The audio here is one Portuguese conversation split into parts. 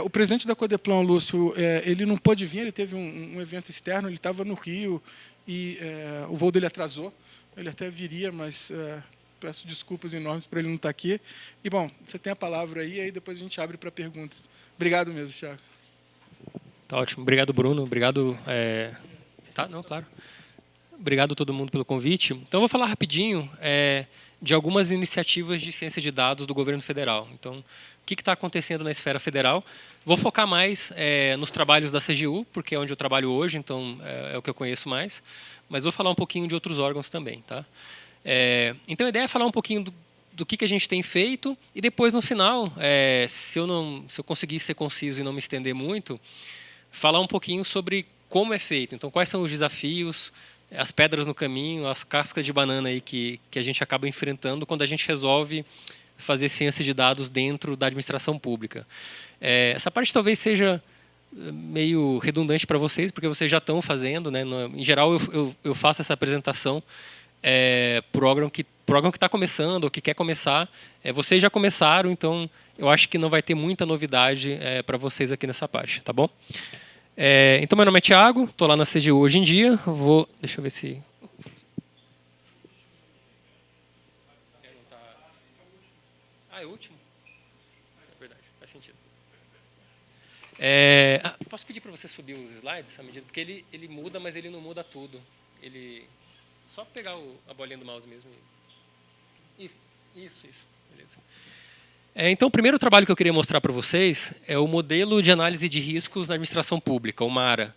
O presidente da Codeplan, Lúcio, ele não pôde vir, ele teve um evento externo, ele estava no Rio e o voo dele atrasou. Ele até viria, mas peço desculpas enormes por ele não estar aqui. E, bom, você tem a palavra aí depois a gente abre para perguntas. Obrigado mesmo, Thiago. Tá ótimo. Obrigado, Bruno. Obrigado. Tá, não, claro. Obrigado a todo mundo pelo convite. Então, eu vou falar rapidinho de algumas iniciativas de ciência de dados do governo federal. Então, o que está acontecendo na esfera federal? Vou focar mais nos trabalhos da CGU, porque é onde eu trabalho hoje, então é o que eu conheço mais. Mas vou falar um pouquinho de outros órgãos também. Tá? Então, a ideia é falar um pouquinho do que a gente tem feito e depois, no final, se eu conseguir ser conciso e não me estender muito, falar um pouquinho sobre como é feito. Então, quais são os desafios, as pedras no caminho, as cascas de banana aí que a gente acaba enfrentando quando a gente resolve fazer ciência de dados dentro da administração pública. Essa parte talvez seja meio redundante para vocês, porque vocês já estão fazendo, né? Em geral, eu faço essa apresentação para o órgão que está começando ou que quer começar. Vocês já começaram, então eu acho que não vai ter muita novidade para vocês aqui nessa parte, tá bom? Então, meu nome é Thiago, estou lá na CGU hoje em dia. Deixa eu ver se... é o último? É verdade, faz sentido. Posso pedir para você subir os slides à medida? Porque ele muda, mas ele não muda tudo. Só pegar a bolinha do mouse mesmo. Isso. Beleza. Então, o primeiro trabalho que eu queria mostrar para vocês é o modelo de análise de riscos na administração pública, o MARA.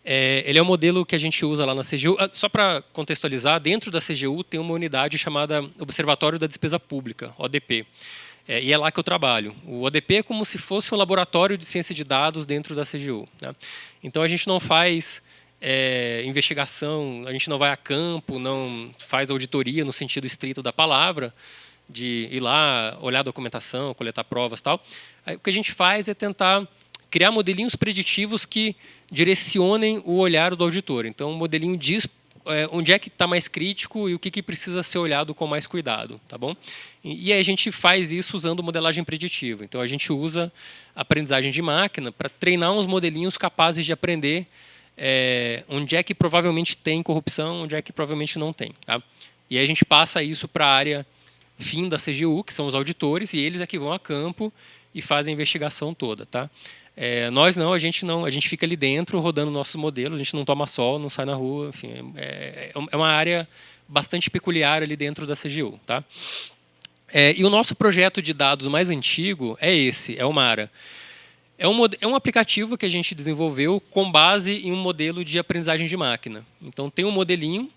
Ele é um modelo que a gente usa lá na CGU. Só para contextualizar, dentro da CGU tem uma unidade chamada Observatório da Despesa Pública, ODP. E é lá que eu trabalho. O ODP é como se fosse um laboratório de ciência de dados dentro da CGU. Né? Então, a gente não faz investigação, a gente não vai a campo, não faz auditoria no sentido estrito da palavra, de ir lá, olhar a documentação, coletar provas e tal. Aí, o que a gente faz é tentar criar modelinhos preditivos que direcionem o olhar do auditor. Então, o modelinho diz onde é que está mais crítico e o que precisa ser olhado com mais cuidado. Tá bom? E aí a gente faz isso usando modelagem preditiva. Então, a gente usa aprendizagem de máquina para treinar uns modelinhos capazes de aprender onde é que provavelmente tem corrupção, onde é que provavelmente não tem. Tá? E aí a gente passa isso para a área fim da CGU, que são os auditores, e eles é que vão a campo e fazem a investigação toda. Tá? Nós não, a gente fica ali dentro rodando nossos modelos, a gente não toma sol, não sai na rua, enfim, é uma área bastante peculiar ali dentro da CGU. Tá? E o nosso projeto de dados mais antigo é esse, é o MARA. É um aplicativo que a gente desenvolveu com base em um modelo de aprendizagem de máquina. Então, tem um modelinho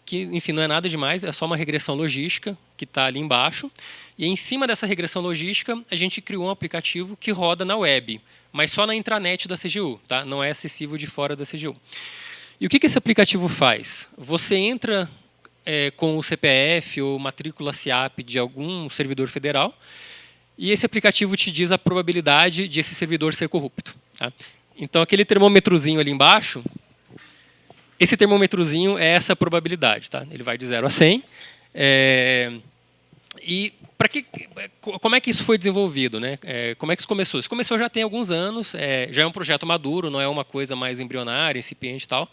que, enfim, não é nada demais, é só uma regressão logística que está ali embaixo. E em cima dessa regressão logística, a gente criou um aplicativo que roda na web, mas só na intranet da CGU, tá? Não é acessível de fora da CGU. E o que esse aplicativo faz? Você entra com o CPF ou matrícula SIAP de algum servidor federal e esse aplicativo te diz a probabilidade de esse servidor ser corrupto. Tá? Então, aquele termômetrozinho ali embaixo, esse termômetrozinho é essa probabilidade. Tá? Ele vai de 0 a 100. E como é que isso foi desenvolvido? Né? Como é que isso começou? Isso começou já tem alguns anos, já é um projeto maduro, não é uma coisa mais embrionária, incipiente e tal.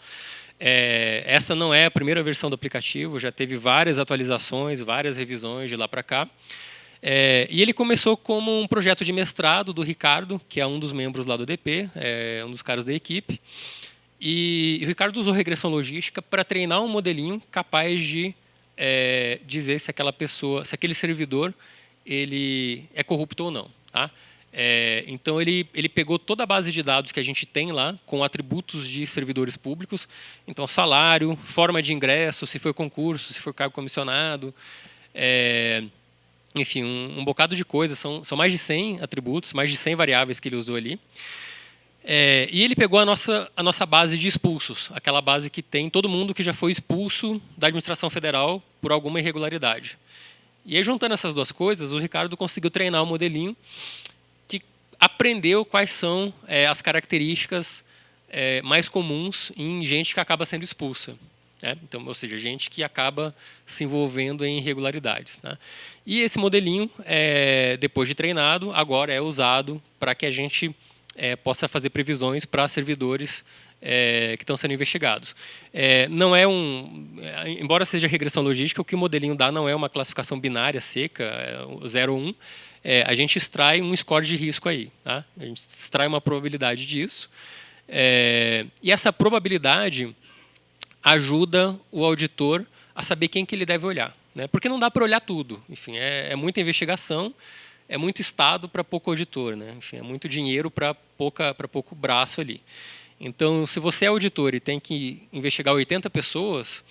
Essa não é a primeira versão do aplicativo, já teve várias atualizações, várias revisões de lá para cá. E ele começou como um projeto de mestrado do Ricardo, que é um dos membros lá do DP, um dos caras da equipe. E o Ricardo usou regressão logística para treinar um modelinho capaz de dizer se aquela pessoa, se aquele servidor ele é corrupto ou não. Tá? Então, ele pegou toda a base de dados que a gente tem lá, com atributos de servidores públicos. Então, salário, forma de ingresso, se foi concurso, se foi cargo comissionado, enfim, um bocado de coisas. São mais de 100 atributos, mais de 100 variáveis que ele usou ali. E ele pegou a nossa base de expulsos, aquela base que tem todo mundo que já foi expulso da administração federal por alguma irregularidade. E aí, juntando essas duas coisas, o Ricardo conseguiu treinar um modelinho que aprendeu quais são as características mais comuns em gente que acaba sendo expulsa. Né? Então, ou seja, gente que acaba se envolvendo em irregularidades. Né? E esse modelinho, depois de treinado, agora é usado para que a gente possa fazer previsões para servidores que estão sendo investigados. Não é embora seja regressão logística, o que o modelinho dá não é uma classificação binária seca, 0 ou 1. A gente extrai um score de risco aí. Tá? A gente extrai uma probabilidade disso. E essa probabilidade ajuda o auditor a saber quem que ele deve olhar. Né? Porque não dá para olhar tudo. Enfim, é muita investigação, é muito estado para pouco auditor. Né? Enfim, é muito dinheiro para pouco braço ali. Então, se você é auditor e tem que investigar 80 pessoas,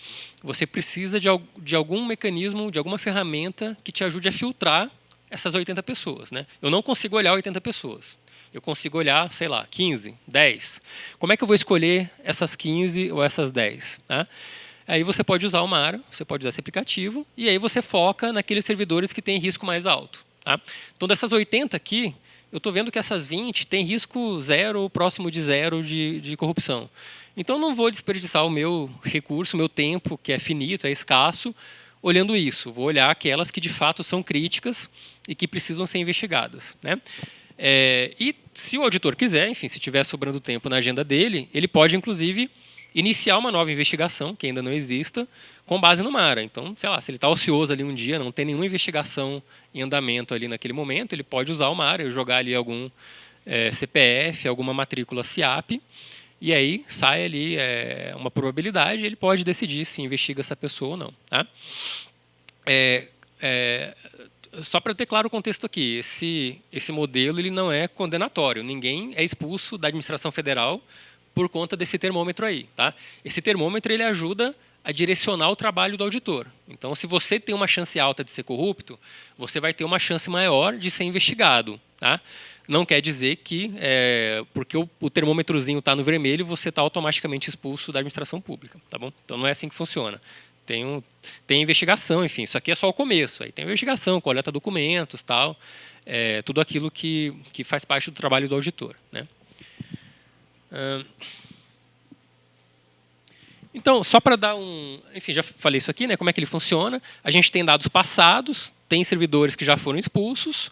você precisa de algum mecanismo, de alguma ferramenta que te ajude a filtrar essas 80 pessoas. Né? Eu não consigo olhar 80 pessoas. Eu consigo olhar, sei lá, 15, 10. Como é que eu vou escolher essas 15 ou essas 10? Né? Aí você pode usar o Mara, você pode usar esse aplicativo, e aí você foca naqueles servidores que têm risco mais alto. Tá? Então, dessas 80 aqui, eu estou vendo que essas 20 têm risco 0 ou próximo de 0 de corrupção. Então, eu não vou desperdiçar o meu recurso, o meu tempo, que é finito, é escasso, olhando isso. Vou olhar aquelas que, de fato, são críticas e que precisam ser investigadas. Né? E, se o auditor quiser, enfim, se tiver sobrando tempo na agenda dele, ele pode, inclusive, iniciar uma nova investigação, que ainda não exista, com base no Mara. Então, sei lá, se ele está ocioso ali um dia, não tem nenhuma investigação em andamento ali naquele momento, ele pode usar o Mara, jogar ali algum CPF, alguma matrícula SIAP, e aí sai ali uma probabilidade, ele pode decidir se investiga essa pessoa ou não. Tá? Só para ter claro o contexto aqui, esse modelo ele não é condenatório, ninguém é expulso da administração federal por conta desse termômetro aí. Tá? Esse termômetro ele ajuda a direcionar o trabalho do auditor. Então, se você tem uma chance alta de ser corrupto, você vai ter uma chance maior de ser investigado. Tá? Não quer dizer que, porque o termômetrozinho está no vermelho, você está automaticamente expulso da administração pública. Tá bom? Então, não é assim que funciona. Tem investigação, enfim, isso aqui é só o começo. Aí tem investigação, coleta documentos, tal, tudo aquilo que faz parte do trabalho do auditor. Né? Então, só para dar enfim, já falei isso aqui, né, como é que ele funciona. A gente tem dados passados, tem servidores que já foram expulsos,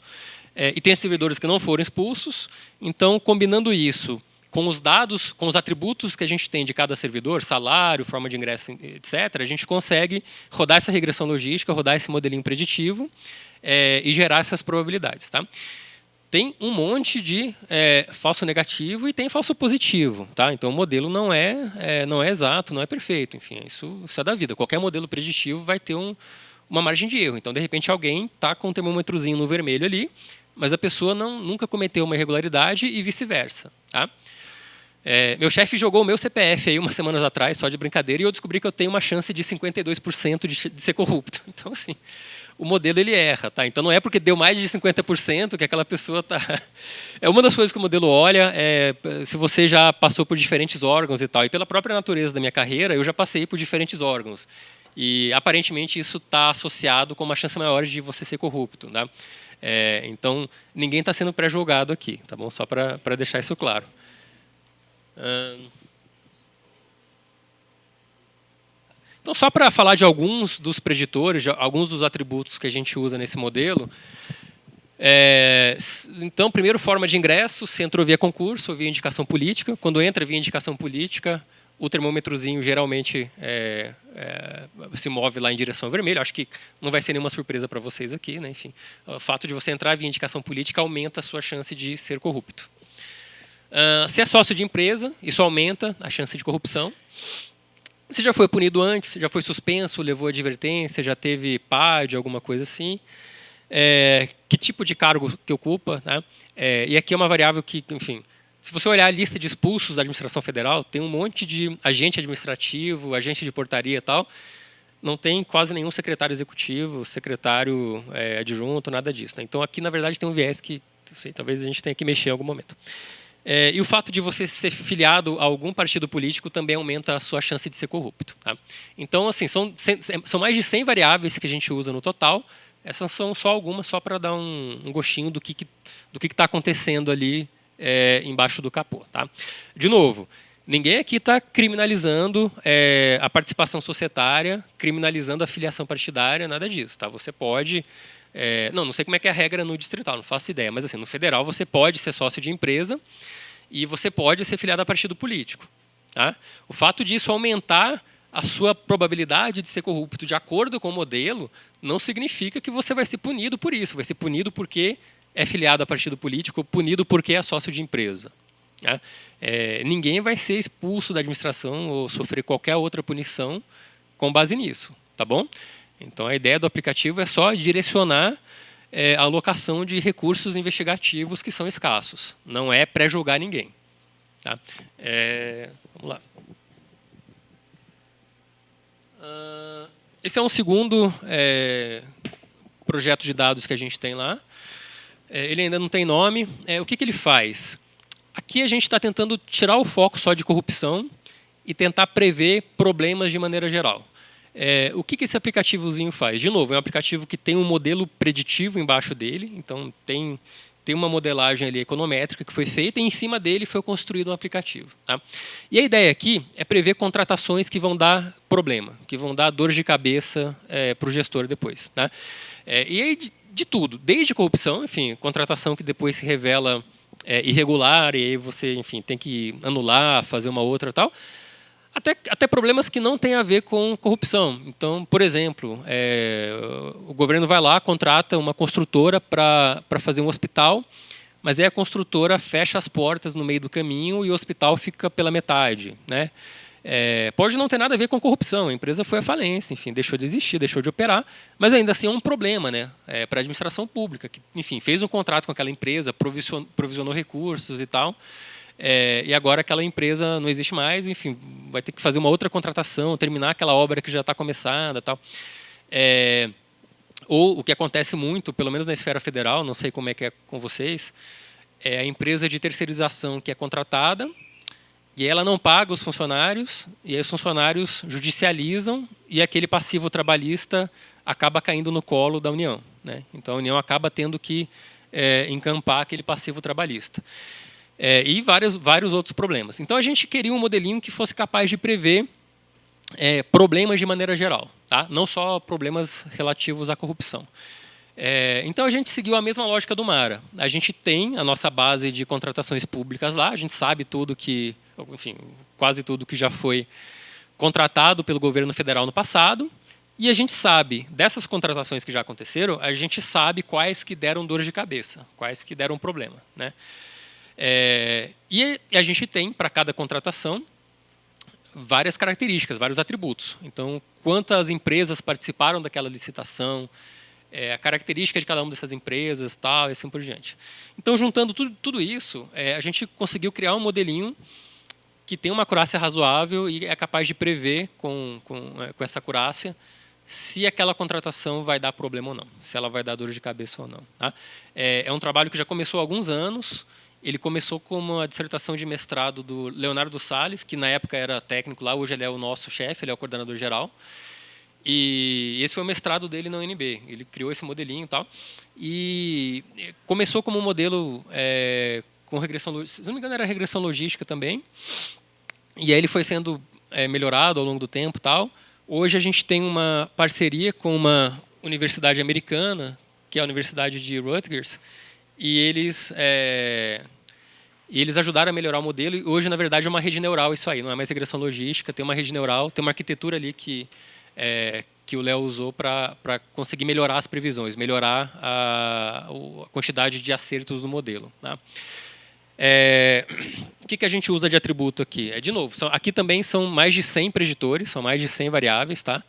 e tem servidores que não foram expulsos. Então, combinando isso com os dados, com os atributos que a gente tem de cada servidor, salário, forma de ingresso, etc., a gente consegue rodar essa regressão logística, rodar esse modelinho preditivo e gerar essas probabilidades. Tá? Tem um monte de falso negativo e tem falso positivo. Tá? Então, o modelo não é exato, não é perfeito. Enfim, isso é da vida. Qualquer modelo preditivo vai ter uma margem de erro. Então, de repente, alguém está com um termômetrozinho no vermelho ali, mas a pessoa nunca cometeu uma irregularidade e vice-versa. Tá? Meu chefe jogou o meu CPF aí umas semanas atrás, só de brincadeira, e eu descobri que eu tenho uma chance de 52% de ser corrupto. Então, assim, o modelo ele erra. Tá? Então, não é porque deu mais de 50% que aquela pessoa está... Uma das coisas que o modelo olha se você já passou por diferentes órgãos e tal. E pela própria natureza da minha carreira, eu já passei por diferentes órgãos. E, aparentemente, isso está associado com uma chance maior de você ser corrupto. Tá? Então, ninguém está sendo pré-julgado aqui. Tá bom? Só para deixar isso claro. Então, só para falar de alguns dos preditores, de alguns dos atributos que a gente usa nesse modelo. Então, primeiro, forma de ingresso, se entrou via concurso ou via indicação política. Quando entra via indicação política, o termômetrozinho geralmente se move lá em direção ao vermelho. Acho que não vai ser nenhuma surpresa para vocês aqui. Né? Enfim, o fato de você entrar via indicação política aumenta a sua chance de ser corrupto. Se é sócio de empresa, isso aumenta a chance de corrupção. Se já foi punido antes, já foi suspenso, levou advertência, já teve PAD, alguma coisa assim. Que tipo de cargo que ocupa. Né? E aqui é uma variável que, enfim, se você olhar a lista de expulsos da administração federal, tem um monte de agente administrativo, agente de portaria e tal. Não tem quase nenhum secretário executivo, secretário adjunto, nada disso. Né? Então, aqui, na verdade, tem um viés que, não sei, talvez a gente tenha que mexer em algum momento. E o fato de você ser filiado a algum partido político também aumenta a sua chance de ser corrupto. Tá? Então, assim, são mais de 100 variáveis que a gente usa no total. Essas são só algumas, só para dar um gostinho do que está acontecendo ali embaixo do capô. Tá? De novo, ninguém aqui está criminalizando a participação societária, criminalizando a filiação partidária, nada disso. Tá? Você pode... não sei como é que é a regra no distrital, não faço ideia, mas assim, no federal você pode ser sócio de empresa e você pode ser filiado a partido político. Tá? O fato disso aumentar a sua probabilidade de ser corrupto de acordo com o modelo não significa que você vai ser punido por isso. Vai ser punido porque é filiado a partido político, punido porque é sócio de empresa. Tá? Ninguém vai ser expulso da administração ou sofrer qualquer outra punição com base nisso. Tá bom? Então, a ideia do aplicativo é só direcionar a alocação de recursos investigativos que são escassos. Não é pré-julgar ninguém. Tá? Vamos lá. Esse é um segundo projeto de dados que a gente tem lá. Ele ainda não tem nome. O que ele faz? Aqui a gente está tentando tirar o foco só de corrupção e tentar prever problemas de maneira geral. O que esse aplicativozinho faz? De novo, é um aplicativo que tem um modelo preditivo embaixo dele. Então, tem uma modelagem ali econométrica que foi feita e em cima dele foi construído um aplicativo. Tá? E a ideia aqui é prever contratações que vão dar problema, que vão dar dor de cabeça para o gestor depois. Tá? E aí de tudo, desde corrupção, enfim, contratação que depois se revela irregular e aí você, enfim, tem que anular, fazer uma outra tal, até problemas que não têm a ver com corrupção. Então, por exemplo, o governo vai lá, contrata uma construtora para fazer um hospital, mas aí a construtora fecha as portas no meio do caminho e o hospital fica pela metade. Né? Pode não ter nada a ver com corrupção, a empresa foi à falência, enfim, deixou de existir, deixou de operar, mas ainda assim é um problema, né? Para a administração pública, que, enfim, fez um contrato com aquela empresa, provisionou recursos e tal, e agora aquela empresa não existe mais, enfim, vai ter que fazer uma outra contratação, terminar aquela obra que já está começada, tal. Ou o que acontece muito, pelo menos na esfera federal, não sei como é que é com vocês, é a empresa de terceirização que é contratada e ela não paga os funcionários e aí os funcionários judicializam e aquele passivo trabalhista acaba caindo no colo da União. Né? Então a União acaba tendo que encampar aquele passivo trabalhista. E vários outros problemas. Então, a gente queria um modelinho que fosse capaz de prever problemas de maneira geral, tá? Não só problemas relativos à corrupção. Então, a gente seguiu a mesma lógica do Mara. A gente tem a nossa base de contratações públicas lá, a gente sabe tudo que, enfim, quase tudo que já foi contratado pelo governo federal no passado, e a gente sabe, dessas contratações que já aconteceram, a gente sabe quais que deram dor de cabeça, quais que deram problema, né? E a gente tem, para cada contratação, várias características, vários atributos. Então, quantas empresas participaram daquela licitação, a característica de cada uma dessas empresas, tal, e assim por diante. Então, juntando tudo isso, a gente conseguiu criar um modelinho que tem uma acurácia razoável e é capaz de prever com essa acurácia se aquela contratação vai dar problema ou não, se ela vai dar dor de cabeça ou não. Tá? É um trabalho que já começou há alguns anos. Ele começou com uma dissertação de mestrado do Leonardo Salles, que na época era técnico lá, hoje ele é o nosso chefe, ele é o coordenador geral. E esse foi o mestrado dele na UNB. Ele criou esse modelinho e tal. E começou como um modelo com regressão logística, se não me engano era regressão logística também. E aí ele foi sendo melhorado ao longo do tempo e tal. Hoje a gente tem uma parceria com uma universidade americana, que é a Universidade de Rutgers, e eles ajudaram a melhorar o modelo. E hoje, na verdade, é uma rede neural isso aí. Não é mais regressão logística, tem uma rede neural, tem uma arquitetura ali que o Léo usou para conseguir melhorar as previsões, melhorar a quantidade de acertos do modelo. Tá? O que a gente usa de atributo aqui? De novo, aqui também são mais de 100 preditores, são mais de 100 variáveis. Tá?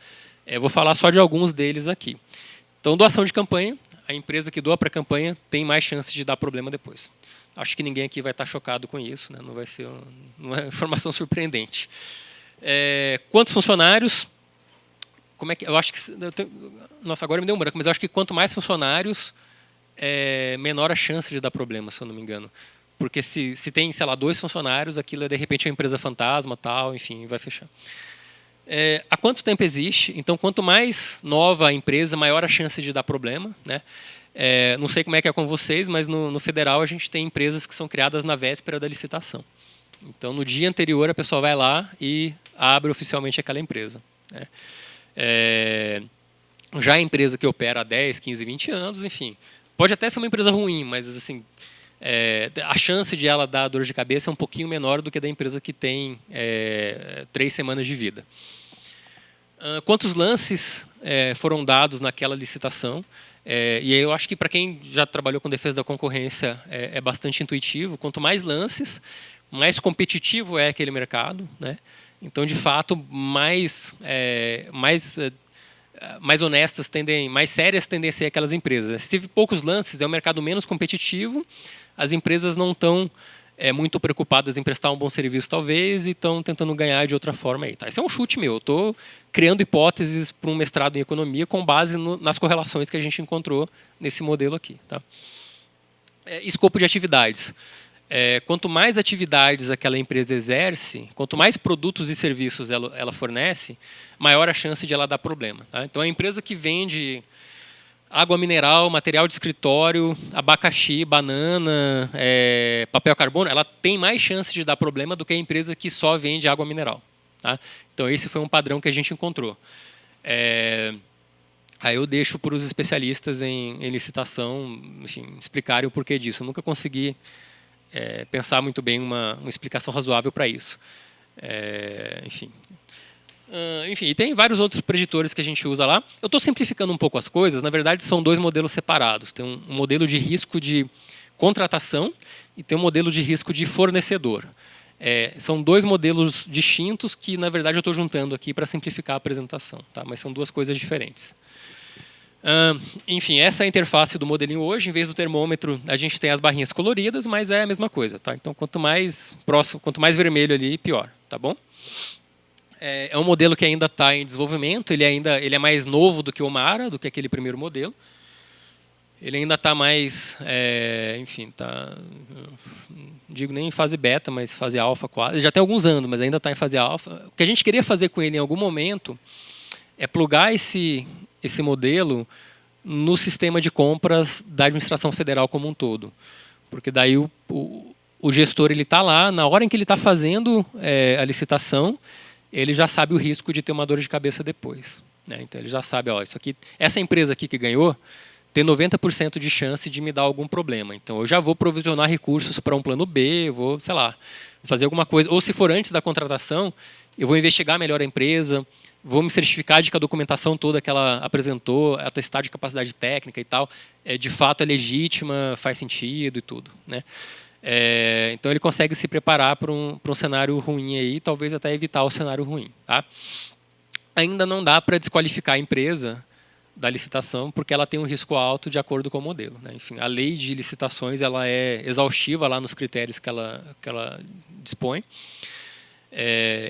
Vou falar só de alguns deles aqui. Então, doação de campanha. A empresa que doa para a campanha tem mais chances de dar problema depois. Acho que ninguém aqui vai estar chocado com isso, né? Não vai ser uma informação surpreendente. Quantos funcionários? Como é que eu acho que nossa, agora me deu um branco, mas eu acho que quanto mais funcionários, menor a chance de dar problema, se eu não me engano. Porque se tem, sei lá, 2 funcionários, aquilo é de repente uma empresa fantasma, tal, enfim, vai fechar. Há quanto tempo existe? Então, quanto mais nova a empresa, maior a chance de dar problema. Né? Não sei como é que é com vocês, mas no federal a gente tem empresas que são criadas na véspera da licitação. Então, no dia anterior, a pessoa vai lá e abre oficialmente aquela empresa. Né? Já a empresa que opera há 10, 15, 20 anos, enfim, pode até ser uma empresa ruim, mas assim, a chance de ela dar dor de cabeça é um pouquinho menor do que da empresa que tem 3 semanas de vida. Quantos lances foram dados naquela licitação? E eu acho que para quem já trabalhou com defesa da concorrência é bastante intuitivo. Quanto mais lances, mais competitivo é aquele mercado, né? Então, de fato, mais honestas mais sérias tendem a ser aquelas empresas. Se teve poucos lances, é um mercado menos competitivo, as empresas não estão muito preocupadas em prestar um bom serviço, talvez, e estão tentando ganhar de outra forma. Aí, tá? Esse é um chute meu. Eu estou criando hipóteses para um mestrado em economia com base nas correlações que a gente encontrou nesse modelo aqui. Tá? Escopo de atividades. Quanto mais atividades aquela empresa exerce, quanto mais produtos e serviços ela fornece, maior a chance de ela dar problema. Tá? Então, a empresa que vende água mineral, material de escritório, abacaxi, banana, papel carbono, ela tem mais chance de dar problema do que a empresa que só vende água mineral. Tá? Então, esse foi um padrão que a gente encontrou. Aí eu deixo para os especialistas em licitação, enfim, explicarem o porquê disso. Eu nunca consegui pensar muito bem uma explicação razoável para isso. Enfim, e tem vários outros preditores que a gente usa lá. Eu estou simplificando um pouco as coisas. Na verdade, são 2 modelos separados. Tem um modelo de risco de contratação e tem um modelo de risco de fornecedor. São 2 modelos distintos que, na verdade, eu estou juntando aqui para simplificar a apresentação. Tá? Mas são 2 coisas diferentes. Enfim, essa é a interface do modelinho hoje. Em vez do termômetro, a gente tem as barrinhas coloridas, mas é a mesma coisa. Tá? Então, quanto mais próximo, quanto mais vermelho ali, pior. Tá bom? É um modelo que ainda está em desenvolvimento. Ele é mais novo do que o Mara, do que aquele primeiro modelo. Ele ainda está mais, enfim, não digo nem em fase beta, mas fase alfa quase. Ele já tem alguns anos, mas ainda está em fase alfa. O que a gente queria fazer com ele em algum momento é plugar esse modelo no sistema de compras da administração federal como um todo. Porque daí o gestor está lá, na hora em que ele está fazendo a licitação, ele já sabe o risco de ter uma dor de cabeça depois. Né? Então, ele já sabe, essa empresa aqui que ganhou tem 90% de chance de me dar algum problema. Então, eu já vou provisionar recursos para um plano B, vou, sei lá, fazer alguma coisa. Ou, se for antes da contratação, eu vou investigar melhor a empresa, vou me certificar de que a documentação toda que ela apresentou, atestado de capacidade técnica e tal, de fato é legítima, faz sentido e tudo. Né? Então, ele consegue se preparar para um cenário ruim aí, talvez até evitar o cenário ruim. Tá? Ainda não dá para desqualificar a empresa da licitação, porque ela tem um risco alto de acordo com o modelo. Né? Enfim, a lei de licitações ela é exaustiva lá nos critérios que ela dispõe.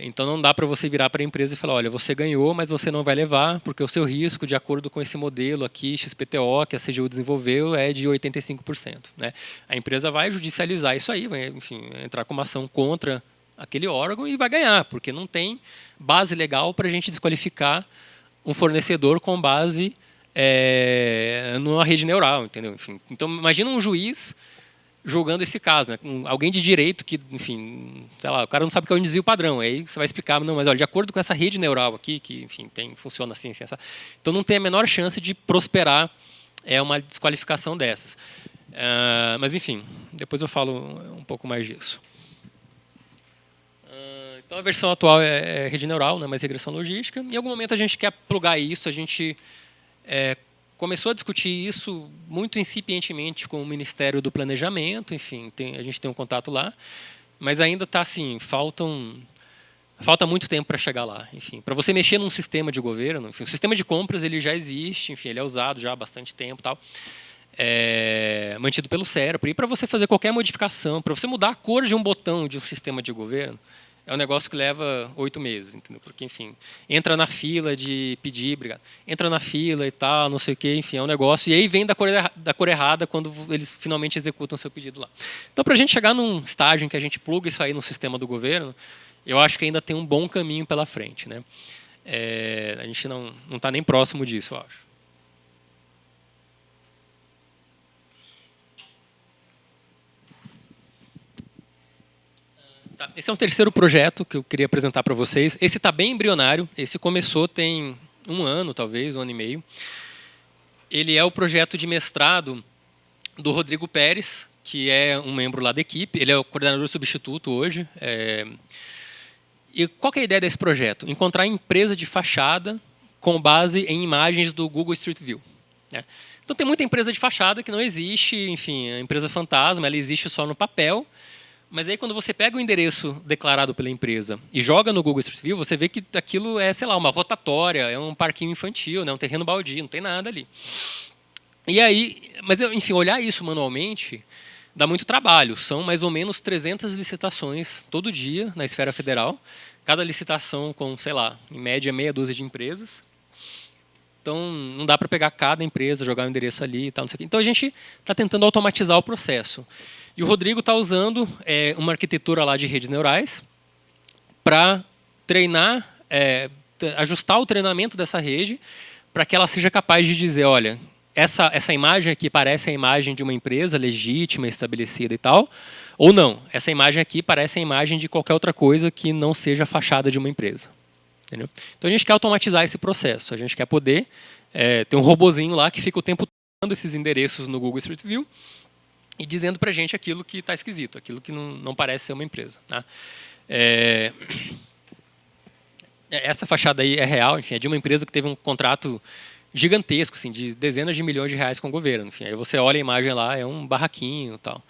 Então, não dá para você virar para a empresa e falar, olha, você ganhou, mas você não vai levar, porque o seu risco, de acordo com esse modelo aqui, XPTO, que a CGU desenvolveu, é de 85%. Né? A empresa vai judicializar isso aí, vai, enfim, entrar com uma ação contra aquele órgão e vai ganhar, porque não tem base legal para a gente desqualificar um fornecedor com base numa rede neural, entendeu? Enfim, então, imagina um juiz julgando esse caso, né? Alguém de direito que, enfim, sei lá, o cara não sabe o que é um desvio padrão, aí você vai explicar, não, mas olha, de acordo com essa rede neural aqui, que, enfim, funciona assim, assim, então não tem a menor chance de prosperar uma desqualificação dessas. Mas, enfim, depois eu falo um pouco mais disso. Então, a versão atual é rede neural, não é mais regressão logística. Em algum momento a gente quer plugar isso, a gente começou a discutir isso muito incipientemente com o Ministério do Planejamento, enfim, a gente tem um contato lá, mas ainda está assim, falta muito tempo para chegar lá. Enfim, para você mexer num sistema de governo, enfim, o sistema de compras ele já existe, enfim, ele é usado já há bastante tempo, tal, mantido pelo SERPRO, e para você fazer qualquer modificação, para você mudar a cor de um botão de um sistema de governo, é um negócio que leva 8 meses, entendeu? Porque, enfim, entra na fila de pedir, entra na fila e tal, não sei o quê, enfim, é um negócio. E aí vem da cor errada quando eles finalmente executam o seu pedido lá. Então, para a gente chegar num estágio em que a gente pluga isso aí no sistema do governo, eu acho que ainda tem um bom caminho pela frente. Né? A gente não está nem próximo disso, eu acho. Esse é um terceiro projeto que eu queria apresentar para vocês. Esse está bem embrionário. Esse começou tem 1 ano, talvez, 1 ano e meio. Ele é o projeto de mestrado do Rodrigo Pérez, que é um membro lá da equipe. Ele é o coordenador substituto hoje. E qual que é a ideia desse projeto? Encontrar empresa de fachada com base em imagens do Google Street View, né? Então, tem muita empresa de fachada que não existe, enfim, a empresa fantasma, ela existe só no papel, mas aí quando você pega o endereço declarado pela empresa e joga no Google Street View, você vê que aquilo é, sei lá, uma rotatória, é um parquinho infantil, né, um terreno baldio, não tem nada ali. E aí, mas enfim, olhar isso manualmente dá muito trabalho. São mais ou menos 300 licitações todo dia na esfera federal. Cada licitação com, sei lá, em média meia dúzia de empresas. Então, não dá para pegar cada empresa, jogar o endereço ali e tal, não sei o quê. Então, a gente está tentando automatizar o processo. E o Rodrigo está usando uma arquitetura lá de redes neurais para treinar, ajustar o treinamento dessa rede para que ela seja capaz de dizer, olha, essa imagem aqui parece a imagem de uma empresa legítima, estabelecida e tal, ou não, essa imagem aqui parece a imagem de qualquer outra coisa que não seja a fachada de uma empresa. Entendeu? Então, a gente quer automatizar esse processo. A gente quer poder ter um robozinho lá que fica o tempo todo dando esses endereços no Google Street View e dizendo para a gente aquilo que está esquisito, aquilo que não parece ser uma empresa. Tá? Essa fachada aí é real, enfim, é de uma empresa que teve um contrato gigantesco, assim, de dezenas de milhões de reais com o governo. Enfim, aí você olha a imagem lá, é um barraquinho e tal.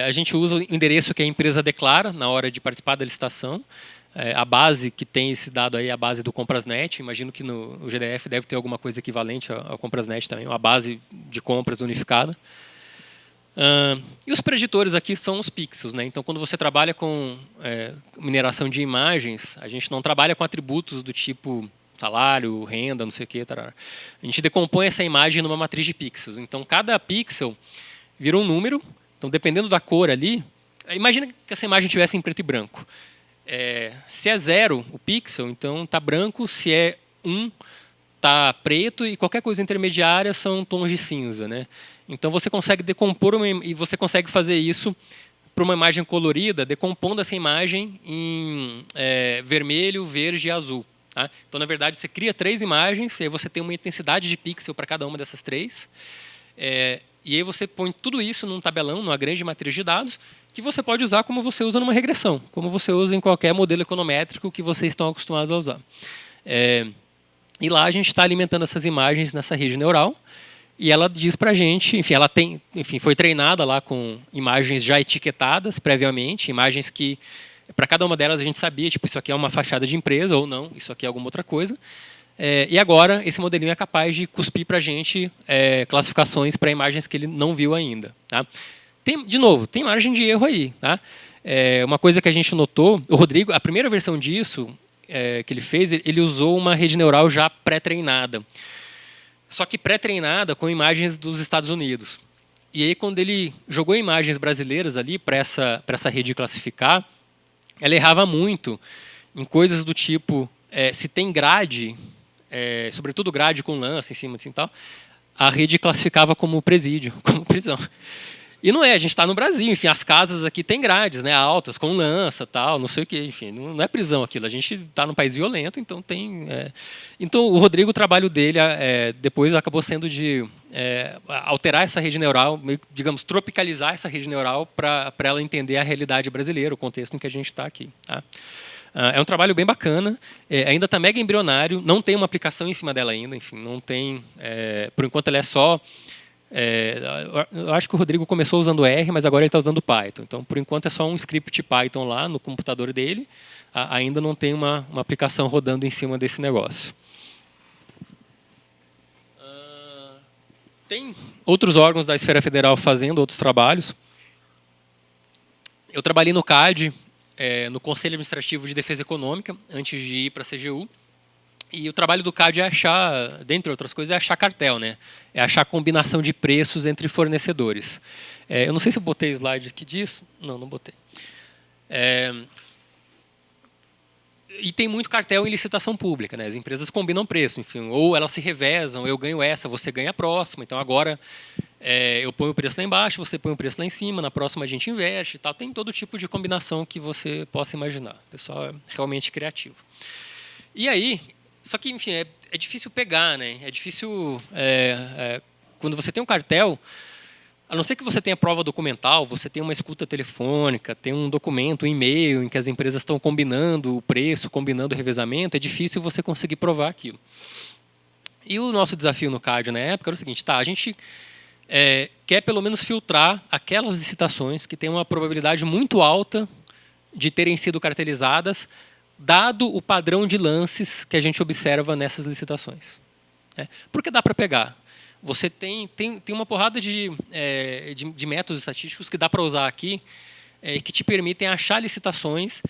A gente usa o endereço que a empresa declara na hora de participar da licitação. A base que tem esse dado aí é a base do Comprasnet. Imagino que no GDF deve ter alguma coisa equivalente ao Comprasnet também, uma base de compras unificada. E os preditores aqui são os pixels, né? Então, quando você trabalha com mineração de imagens, a gente não trabalha com atributos do tipo salário, renda, não sei o quê. Tarará. A gente decompõe essa imagem numa matriz de pixels. Então, cada pixel vira um número. Então, dependendo da cor ali, imagina que essa imagem estivesse em preto e branco. Se é 0 o pixel, então está branco. Se é 1, está preto. E qualquer coisa intermediária são tons de cinza, né? Então, você consegue decompor e você consegue fazer isso para uma imagem colorida, decompondo essa imagem em vermelho, verde e azul. Tá? Então, na verdade, você cria 3 imagens, e aí você tem uma intensidade de pixel para cada uma dessas 3. E aí você põe tudo isso num tabelão, numa grande matriz de dados, que você pode usar como você usa numa regressão, como você usa em qualquer modelo econométrico que vocês estão acostumados a usar. E lá a gente está alimentando essas imagens nessa rede neural, e ela diz para a gente, enfim, foi treinada lá com imagens já etiquetadas previamente, imagens que, para cada uma delas a gente sabia, tipo, isso aqui é uma fachada de empresa, ou não, isso aqui é alguma outra coisa. E agora, esse modelinho é capaz de cuspir para a gente classificações para imagens que ele não viu ainda. Tá? De novo, tem margem de erro aí. Tá? Uma coisa que a gente notou, o Rodrigo, a primeira versão disso que ele fez, ele usou uma rede neural já pré-treinada. Só que pré-treinada com imagens dos Estados Unidos. E aí, quando ele jogou imagens brasileiras ali para essa rede classificar, ela errava muito em coisas do tipo, se tem grade, sobretudo grade com lança em cima assim, tal, a rede classificava como presídio, como prisão. E não é, a gente está no Brasil, enfim, as casas aqui têm grades, né, altas, com lança, tal, não sei o quê, enfim, não é prisão aquilo, a gente está num país violento, então tem... Então, o Rodrigo, o trabalho dele depois acabou sendo de alterar essa rede neural, meio, digamos, tropicalizar essa rede neural para ela entender a realidade brasileira, o contexto em que a gente está aqui. Tá? É um trabalho bem bacana, ainda está mega embrionário, não tem uma aplicação em cima dela ainda, enfim, não tem... por enquanto, ela é só... eu acho que o Rodrigo começou usando R, mas agora ele está usando Python. Então, por enquanto, é só um script Python lá no computador dele. Ainda não tem uma aplicação rodando em cima desse negócio. Tem outros órgãos da esfera federal fazendo outros trabalhos. Eu trabalhei no CAD, no Conselho Administrativo de Defesa Econômica, antes de ir para a CGU. E o trabalho do CAD é achar, dentre outras coisas, é achar cartel, né? É achar combinação de preços entre fornecedores. Eu não sei se eu botei slide aqui disso. Não botei. E tem muito cartel em licitação pública, né? As empresas combinam preço, enfim, ou elas se revezam, eu ganho essa, você ganha a próxima. Então, agora eu ponho o preço lá embaixo, você põe o preço lá em cima, na próxima a gente inverte e tal. Tem todo tipo de combinação que você possa imaginar. O pessoal é realmente criativo. E aí... Só que, enfim, é difícil pegar, né? É difícil quando você tem um cartel, a não ser que você tenha prova documental, você tem uma escuta telefônica, tem um documento, um e-mail em que as empresas estão combinando o preço, combinando o revezamento, é difícil você conseguir provar aquilo. E o nosso desafio no CAD na época era o seguinte, a gente quer pelo menos filtrar aquelas licitações que têm uma probabilidade muito alta de terem sido cartelizadas, dado o padrão de lances que a gente observa nessas licitações. Porque dá para pegar. Você tem uma porrada de métodos estatísticos que dá para usar aqui, que te permitem achar licitações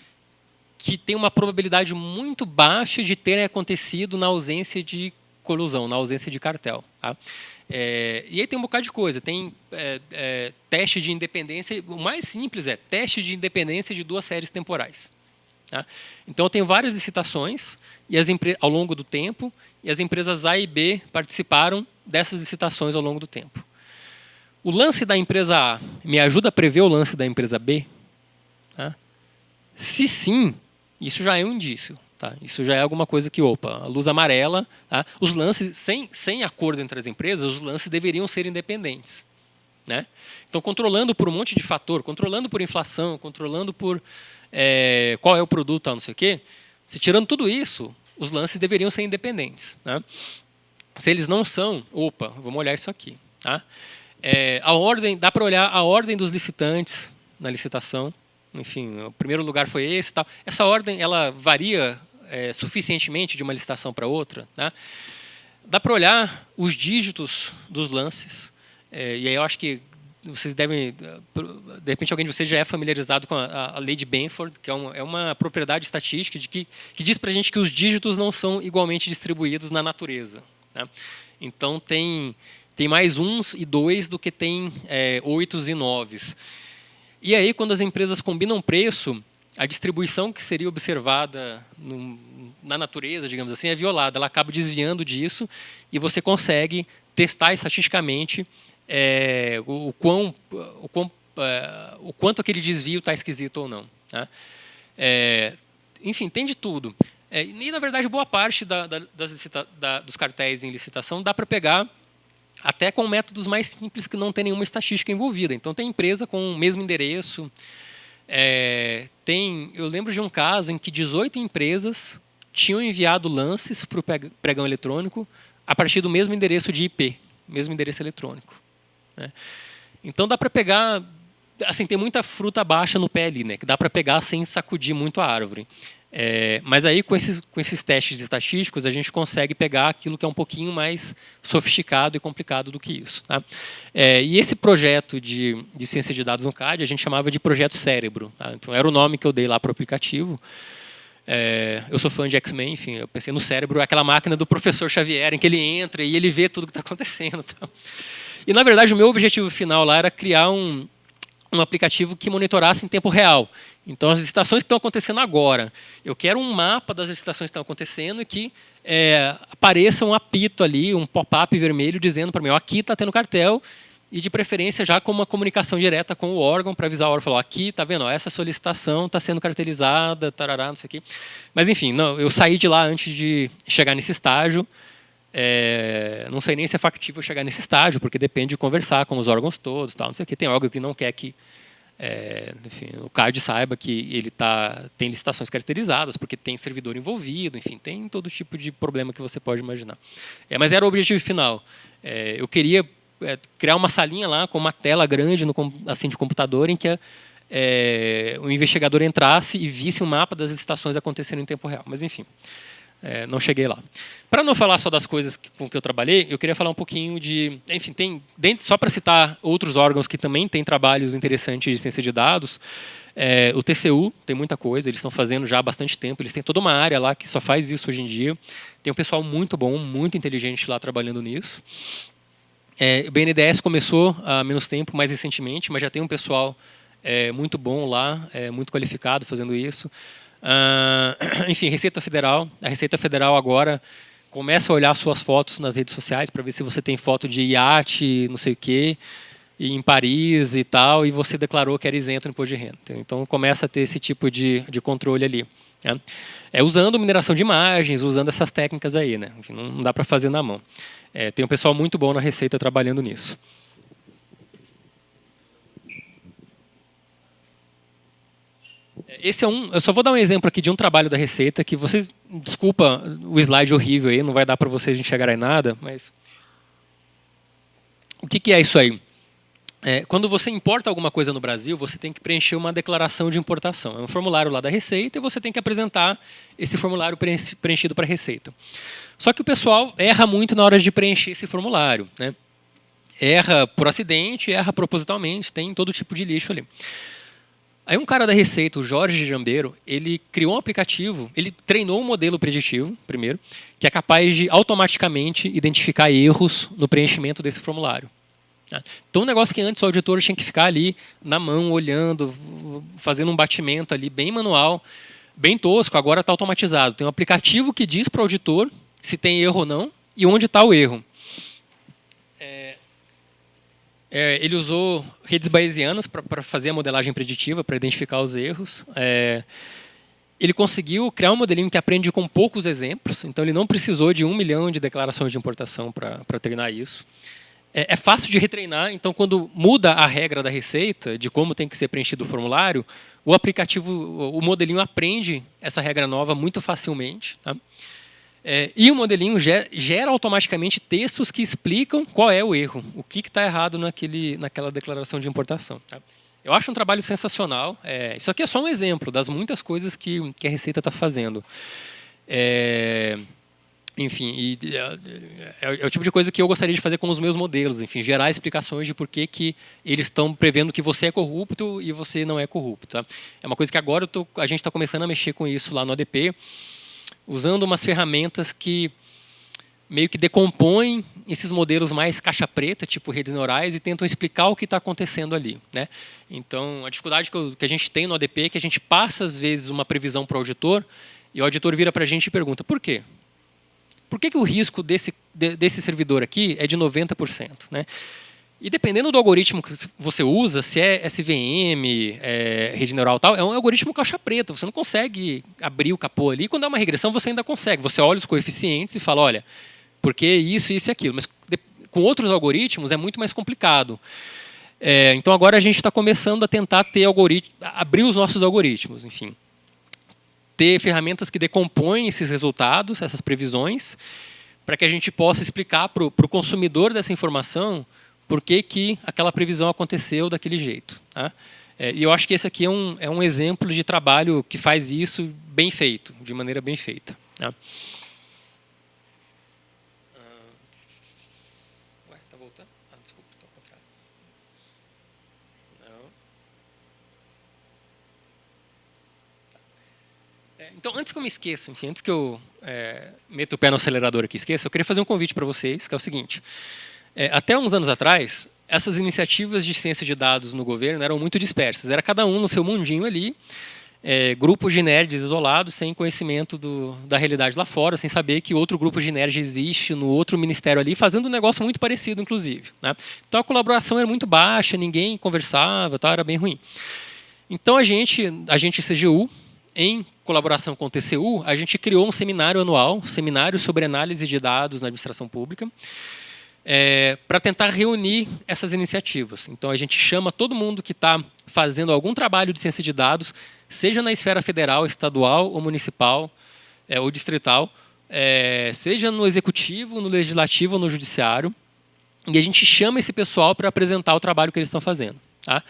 que têm uma probabilidade muito baixa de terem acontecido na ausência de colusão, na ausência de cartel. Tá? E aí tem um bocado de coisa. Tem teste de independência. O mais simples é teste de independência de 2 séries temporais. Tá? Então, eu tenho várias licitações e ao longo do tempo, e as empresas A e B participaram dessas licitações ao longo do tempo. O lance da empresa A me ajuda a prever o lance da empresa B? Tá? Se sim, isso já é um indício. Tá? Isso já é alguma coisa que, a luz amarela, tá? Os lances, sem acordo entre as empresas, os lances deveriam ser independentes. Né? Então, controlando por um monte de fator, controlando por inflação, controlando por qual é o produto, não sei o quê, se tirando tudo isso, os lances deveriam ser independentes. Né? Se eles não são, vamos olhar isso aqui. Tá? A ordem, dá para olhar a ordem dos licitantes na licitação. Enfim, o primeiro lugar foi esse. Tal. Essa ordem ela varia suficientemente de uma licitação para outra. Né? Dá para olhar os dígitos dos lances. E aí eu acho que vocês devem, de repente alguém de vocês já é familiarizado com a lei de Benford, que é uma propriedade estatística que diz para a gente que os dígitos não são igualmente distribuídos na natureza. Né? Então tem mais 1s e 2 do que tem 8s e 9s. E aí, quando as empresas combinam preço, a distribuição que seria observada na natureza, digamos assim, é violada. Ela acaba desviando disso e você consegue testar estatisticamente o quanto aquele desvio está esquisito ou não. Tá? Enfim, tem de tudo. E, na verdade, boa parte dos cartéis em licitação dá para pegar até com métodos mais simples que não tem nenhuma estatística envolvida. Então, tem empresa com o mesmo endereço. Eu lembro de um caso em que 18 empresas tinham enviado lances para o pregão eletrônico a partir do mesmo endereço de IP, mesmo endereço eletrônico. Né? Então, dá para pegar... Assim, tem muita fruta baixa no pé ali, né, que dá para pegar sem sacudir muito a árvore. Mas aí, com esses testes estatísticos, a gente consegue pegar aquilo que é um pouquinho mais sofisticado e complicado do que isso. Tá? E esse projeto de ciência de dados no CAD, a gente chamava de Projeto Cérebro. Tá? Então, era o nome que eu dei lá para o aplicativo. Eu sou fã de X-Men, enfim, eu pensei no cérebro, aquela máquina do professor Xavier, em que ele entra e ele vê tudo o que está acontecendo. Tá? E, na verdade, o meu objetivo final lá era criar um aplicativo que monitorasse em tempo real. Então, as licitações que estão acontecendo agora, eu quero um mapa das licitações que estão acontecendo e que apareça um apito ali, um pop-up vermelho dizendo para mim, aqui está tendo cartel, e de preferência já com uma comunicação direta com o órgão para avisar o órgão, falar, aqui, está vendo, essa solicitação está sendo cartelizada, tarará, não sei o quê. Mas, enfim, não, eu saí de lá antes de chegar nesse estágio. Não sei nem se é factível chegar nesse estágio, porque depende de conversar com os órgãos todos, tal, não sei o quê. Tem órgão que não quer que enfim, o CAD saiba que ele tem licitações caracterizadas, porque tem servidor envolvido, enfim, tem todo tipo de problema que você pode imaginar. Mas era o objetivo final. Eu queria criar uma salinha lá com uma tela grande assim, de computador em que o investigador entrasse e visse um mapa das licitações acontecendo em tempo real. Mas, enfim, não cheguei lá. Para não falar só das coisas com que eu trabalhei, eu queria falar um pouquinho de... Enfim, só para citar outros órgãos que também têm trabalhos interessantes de ciência de dados, o TCU tem muita coisa, eles estão fazendo já há bastante tempo, eles têm toda uma área lá que só faz isso hoje em dia. Tem um pessoal muito bom, muito inteligente lá trabalhando nisso. O BNDES começou há menos tempo, mais recentemente, mas já tem um pessoal muito bom lá, muito qualificado fazendo isso. Enfim, Receita Federal. A Receita Federal agora começa a olhar suas fotos nas redes sociais para ver se você tem foto de iate, não sei o quê, em Paris e tal, e você declarou que era isento no imposto de renda. Então, começa a ter esse tipo de controle ali. né? Usando mineração de imagens, usando essas técnicas aí, né? Enfim, não dá para fazer na mão. Tem um pessoal muito bom na Receita trabalhando nisso. Esse eu só vou dar um exemplo aqui de um trabalho da Receita que vocês, desculpa o slide horrível aí, não vai dar para vocês enxergarem nada, mas o que é isso aí? Quando você importa alguma coisa no Brasil, você tem que preencher uma declaração de importação. É um formulário lá da Receita e você tem que apresentar esse formulário preenchido para a Receita. Só que o pessoal erra muito na hora de preencher esse formulário, né? Erra por acidente, erra propositalmente, tem todo tipo de lixo ali. Aí um cara da Receita, o Jorge Jambeiro, ele criou um aplicativo, ele treinou um modelo preditivo, primeiro, que é capaz de automaticamente identificar erros no preenchimento desse formulário. Então, um negócio que antes o auditor tinha que ficar ali na mão, olhando, fazendo um batimento ali bem manual, bem tosco, agora está automatizado. Tem um aplicativo que diz para o auditor se tem erro ou não e onde está o erro. Ele usou redes bayesianas para fazer a modelagem preditiva, para identificar os erros. Ele conseguiu criar um modelinho que aprende com poucos exemplos, então ele não precisou de 1 milhão de declarações de importação para treinar isso. É fácil de retreinar, então quando muda a regra da Receita, de como tem que ser preenchido o formulário, o aplicativo, o modelinho aprende essa regra nova muito facilmente. Tá? E o modelinho gera automaticamente textos que explicam qual é o erro, o que está errado naquela declaração de importação. Tá? Eu acho um trabalho sensacional. Isso aqui é só um exemplo das muitas coisas que a Receita está fazendo. Enfim, é o tipo de coisa que eu gostaria de fazer com os meus modelos, enfim, gerar explicações de por que eles estão prevendo que você é corrupto e você não é corrupto. Tá? É uma coisa que agora a gente está começando a mexer com isso lá no ADP, usando umas ferramentas que meio que decompõem esses modelos mais caixa preta, tipo redes neurais, e tentam explicar o que está acontecendo ali. Né? Então, a dificuldade que a gente tem no ADP é que a gente passa, às vezes, uma previsão para o auditor, e o auditor vira para a gente e pergunta, por quê? Por que o risco desse servidor aqui é de 90%? Né? E dependendo do algoritmo que você usa, se é SVM, rede neural tal, é um algoritmo caixa preta. Você não consegue abrir o capô ali. Quando é uma regressão, você ainda consegue. Você olha os coeficientes e fala, olha, por que isso, isso e aquilo. Mas com outros algoritmos é muito mais complicado. Então agora a gente está começando a tentar abrir os nossos algoritmos, enfim. Ter ferramentas que decompõem esses resultados, essas previsões, para que a gente possa explicar para o consumidor dessa informação por que aquela previsão aconteceu daquele jeito. Tá? E eu acho que esse aqui é um exemplo de trabalho que faz isso bem feito, de maneira bem feita. Tá? Ué, está voltando? Desculpa, está ao contrário. Não. Então, antes que eu me esqueça, enfim, antes que eu meta o pé no acelerador aqui e esqueça, eu queria fazer um convite para vocês, que é o seguinte. Até uns anos atrás, essas iniciativas de ciência de dados no governo eram muito dispersas. Era cada um no seu mundinho ali, grupos de nerds isolados, sem conhecimento da realidade lá fora, sem saber que outro grupo de nerds existe no outro ministério ali, fazendo um negócio muito parecido, inclusive. Né? Então, a colaboração era muito baixa, ninguém conversava, tal, era bem ruim. Então, a gente CGU, em colaboração com o TCU, a gente criou um seminário anual, seminário sobre análise de dados na administração pública, para tentar reunir essas iniciativas. Então, a gente chama todo mundo que está fazendo algum trabalho de ciência de dados, seja na esfera federal, estadual ou municipal, ou distrital, seja no executivo, no legislativo ou no judiciário, e a gente chama esse pessoal para apresentar o trabalho que eles estão fazendo. Tá?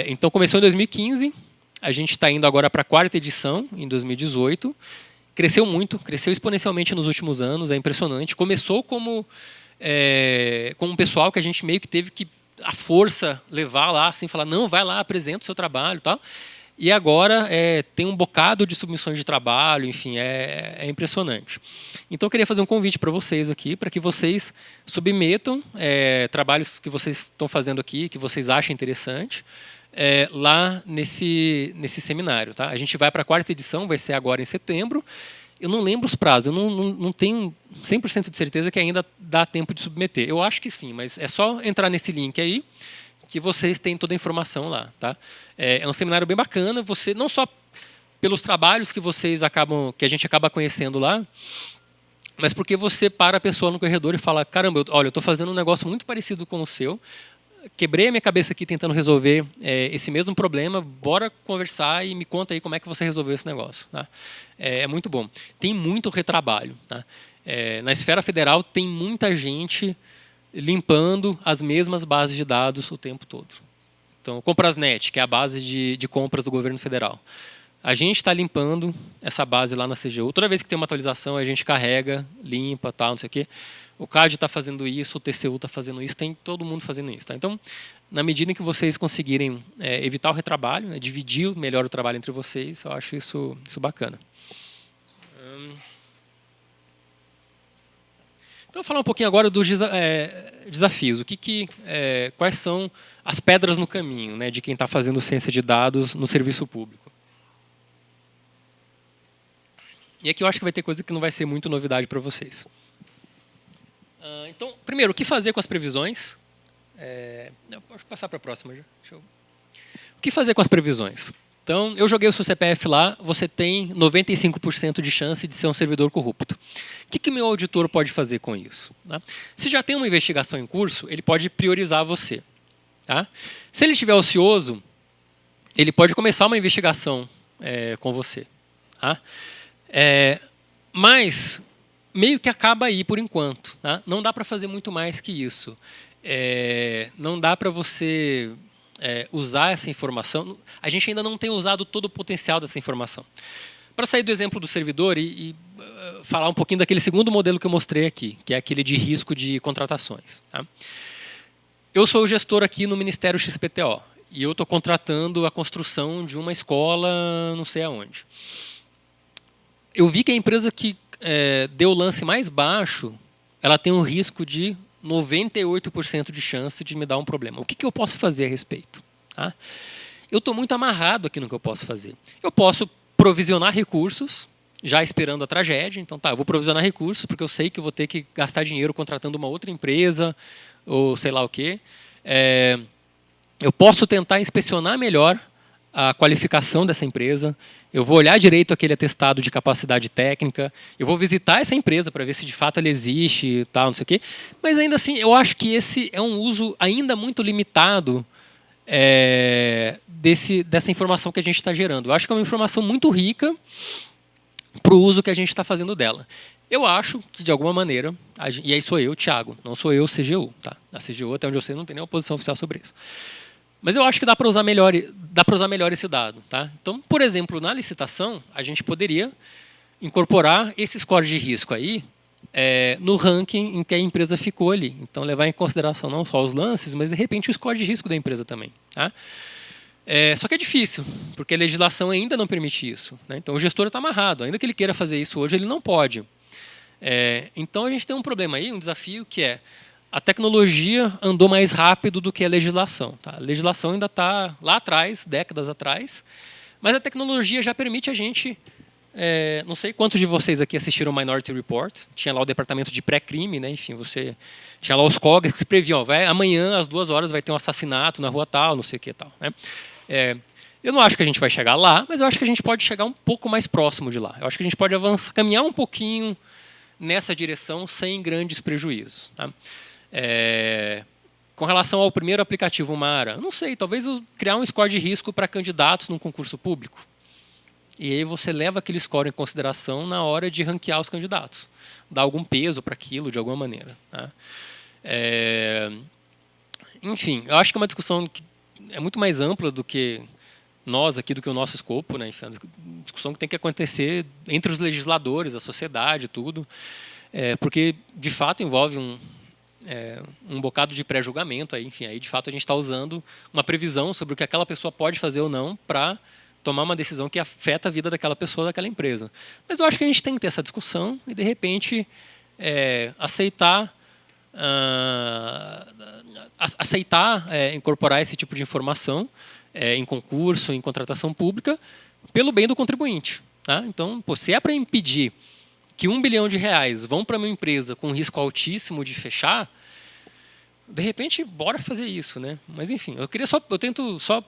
Então, começou em 2015, a gente está indo agora para a 4ª edição, em 2018. Cresceu muito, cresceu exponencialmente nos últimos anos, é impressionante. Começou com um pessoal que a gente meio que teve que, à força, levar lá, assim, falar, não, vai lá, apresenta o seu trabalho e tal. E agora tem um bocado de submissões de trabalho, enfim, é impressionante. Então, eu queria fazer um convite para vocês aqui, para que vocês submetam trabalhos que vocês estão fazendo aqui, que vocês acham interessante, lá nesse seminário. Tá? A gente vai para a 4ª edição, vai ser agora em setembro. Eu não lembro os prazos, eu não tenho 100% de certeza que ainda dá tempo de submeter. Eu acho que sim, mas é só entrar nesse link aí que vocês têm toda a informação lá. Tá? É um seminário bem bacana, você não só pelos trabalhos que a gente acaba conhecendo lá, mas porque você para a pessoa no corredor e fala, caramba, olha, eu estou fazendo um negócio muito parecido com o seu, quebrei a minha cabeça aqui tentando resolver esse mesmo problema, bora conversar e me conta aí como é que você resolveu esse negócio. Tá? É muito bom. Tem muito retrabalho. Tá? Na esfera federal tem muita gente limpando as mesmas bases de dados o tempo todo. Então, Comprasnet, que é a base de compras do governo federal. A gente está limpando essa base lá na CGU. Toda vez que tem uma atualização, a gente carrega, limpa, tal, não sei o quê. O CAD está fazendo isso, o TCU está fazendo isso, tem todo mundo fazendo isso. Tá? Então, na medida em que vocês conseguirem evitar o retrabalho, né, dividir melhor o trabalho entre vocês, eu acho isso bacana. Então, vou falar um pouquinho agora dos desafios. Quais são as pedras no caminho, né, de quem está fazendo ciência de dados no serviço público. E aqui eu acho que vai ter coisa que não vai ser muito novidade para vocês. Então, primeiro, o que fazer com as previsões? Eu posso passar para a próxima já. O que fazer com as previsões? Então, eu joguei o seu CPF lá, você tem 95% de chance de ser um servidor corrupto. O que meu auditor pode fazer com isso? Tá? Se já tem uma investigação em curso, ele pode priorizar você. Tá? Se ele estiver ocioso, ele pode começar uma investigação com você. Tá? Mas meio que acaba aí por enquanto. Tá? Não dá para fazer muito mais que isso. Não dá para você usar essa informação. A gente ainda não tem usado todo o potencial dessa informação. Para sair do exemplo do servidor e falar um pouquinho daquele segundo modelo que eu mostrei aqui, que é aquele de risco de contratações. Tá? Eu sou o gestor aqui no Ministério XPTO e eu estou contratando a construção de uma escola não sei aonde. Eu vi que a empresa que deu o lance mais baixo, ela tem um risco de 98% de chance de me dar um problema. O que eu posso fazer a respeito? Tá? Eu estou muito amarrado aqui no que eu posso fazer. Eu posso provisionar recursos, já esperando a tragédia. Então, eu vou provisionar recursos, porque eu sei que eu vou ter que gastar dinheiro contratando uma outra empresa, ou sei lá o quê. Eu posso tentar inspecionar melhor a qualificação dessa empresa, eu vou olhar direito aquele atestado de capacidade técnica, eu vou visitar essa empresa para ver se de fato ela existe e tal, não sei o quê. Mas ainda assim, eu acho que esse é um uso ainda muito limitado dessa informação que a gente está gerando. Eu acho que é uma informação muito rica para o uso que a gente está fazendo dela. Eu acho que, de alguma maneira, e aí sou eu, Thiago, não sou eu, CGU. Tá? A CGU, até onde eu sei, não tem nenhuma posição oficial sobre isso. Mas eu acho que dá para usar melhor esse dado. Tá? Então, por exemplo, na licitação, a gente poderia incorporar esse score de risco aí no ranking em que a empresa ficou ali. Então, levar em consideração não só os lances, mas, de repente, o score de risco da empresa também. Tá? Só que é difícil, porque a legislação ainda não permite isso. Né? Então, o gestor está amarrado. Ainda que ele queira fazer isso hoje, ele não pode. Então, a gente tem um problema aí, um desafio, que é a tecnologia andou mais rápido do que a legislação. Tá? A legislação ainda está lá atrás, décadas atrás, mas a tecnologia já permite a gente... não sei quantos de vocês aqui assistiram o Minority Report, tinha lá o departamento de pré-crime, né? Enfim, você tinha lá os COGs que previam, amanhã às 2 horas vai ter um assassinato na rua tal, não sei o que tal. Né? Eu não acho que a gente vai chegar lá, mas eu acho que a gente pode chegar um pouco mais próximo de lá. Eu acho que a gente pode avançar, caminhar um pouquinho nessa direção sem grandes prejuízos. Tá? Com relação ao primeiro aplicativo Mara, não sei, talvez criar um score de risco para candidatos num concurso público. E aí você leva aquele score em consideração na hora de ranquear os candidatos. Dá algum peso para aquilo, de alguma maneira. Tá? Enfim, eu acho que é uma discussão que é muito mais ampla do que nós aqui, do que o nosso escopo. Né? Enfim, é uma discussão que tem que acontecer entre os legisladores, a sociedade, tudo. Porque, de fato, envolve um bocado de pré-julgamento. Enfim, aí, de fato, a gente está usando uma previsão sobre o que aquela pessoa pode fazer ou não para tomar uma decisão que afeta a vida daquela pessoa, daquela empresa. Mas eu acho que a gente tem que ter essa discussão e, de repente, aceitar incorporar esse tipo de informação em concurso, em contratação pública, pelo bem do contribuinte. Tá? Então, se é para impedir que R$1 bilhão vão para uma empresa com risco altíssimo de fechar, De repente, bora fazer isso, né? Mas enfim, eu tento só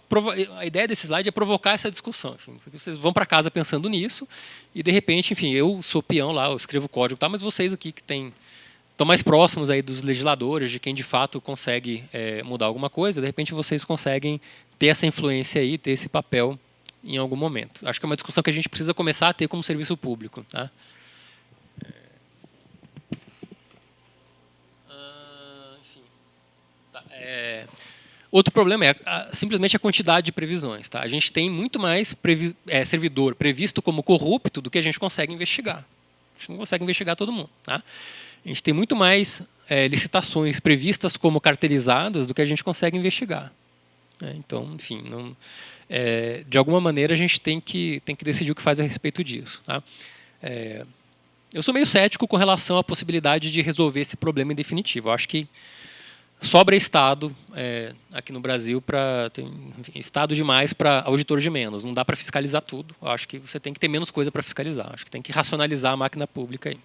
a ideia desse slide é provocar essa discussão, enfim, porque vocês vão para casa pensando nisso e de repente, enfim, eu sou peão lá, eu escrevo código, tá? Mas vocês aqui que estão mais próximos aí dos legisladores, de quem de fato consegue mudar alguma coisa, de repente vocês conseguem ter essa influência aí, ter esse papel em algum momento. Acho que é uma discussão que a gente precisa começar a ter como serviço público, tá? Outro problema é simplesmente a quantidade de previsões. Tá? A gente tem muito mais servidor previsto como corrupto do que a gente consegue investigar. A gente não consegue investigar todo mundo. Tá? A gente tem muito mais licitações previstas como cartelizadas do que a gente consegue investigar. Então, enfim, de alguma maneira a gente tem que decidir o que faz a respeito disso. Tá? Eu sou meio cético com relação à possibilidade de resolver esse problema em definitivo. Eu acho que sobra Estado aqui no Brasil Estado demais para auditor de menos. Não dá para fiscalizar tudo. Eu acho que você tem que ter menos coisa para fiscalizar. Acho que tem que racionalizar a máquina pública aí.